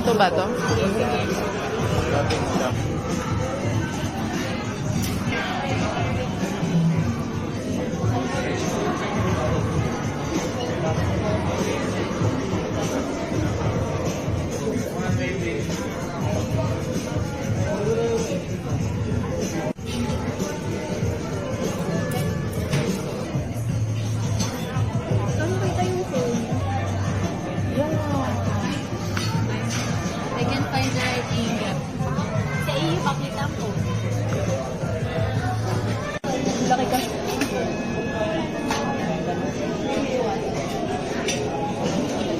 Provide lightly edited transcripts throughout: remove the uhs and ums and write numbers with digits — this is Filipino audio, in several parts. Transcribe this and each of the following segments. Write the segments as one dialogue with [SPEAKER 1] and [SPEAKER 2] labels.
[SPEAKER 1] Ito ba to?
[SPEAKER 2] I can't find the right email. Sa iyo, pakita mo. Laki ka.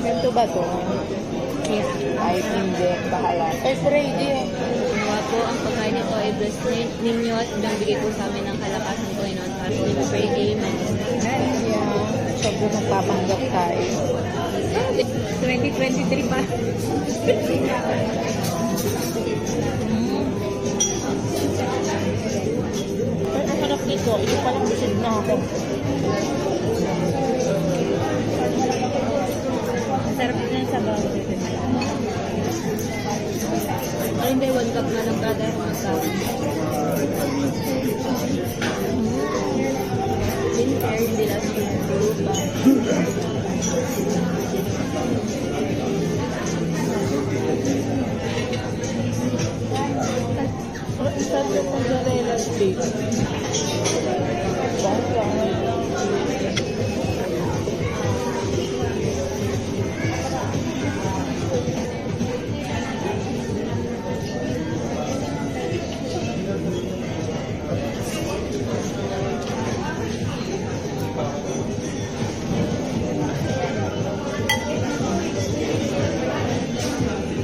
[SPEAKER 1] Ito ba to?
[SPEAKER 2] Yes.
[SPEAKER 1] Ay, hindi. Bahala. Ay, ready eh.
[SPEAKER 2] Ginawa po ang pagkain nito ay bless ninyo at binibigay po sa amin ng kalakasan ko inoon para sa inyo. Pray, amen.
[SPEAKER 1] Yeah. Sobrang magpapanggap tayo.
[SPEAKER 2] 2023 pa.
[SPEAKER 1] Ay, ang sarap nito. Ito palang busog na ako.
[SPEAKER 2] Masarap din ang sabaw. Ay, hindi. 1 cup na lang, brother. Hindi lang
[SPEAKER 1] Ang sarap yung mozzarella stick.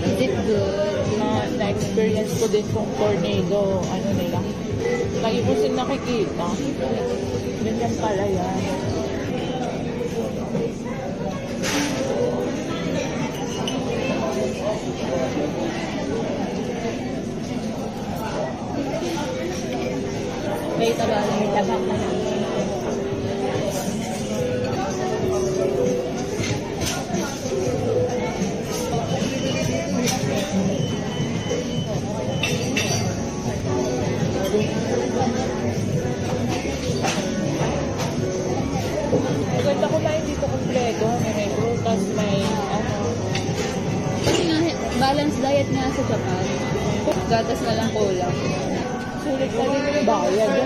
[SPEAKER 2] Is it good?
[SPEAKER 1] Na-experience ko din kung tornado, ano nila. Lagi ko silang nakikita. Ganyan pala yan.
[SPEAKER 2] May taba lang. May taba na lang.
[SPEAKER 1] Maganda ko lang dito kompleto. May prutas, may ano.
[SPEAKER 2] Kasi nga, balanced diet nga sa Japan. Gatas na lang kulang.
[SPEAKER 1] Sulit pa din yung bayad. Ano?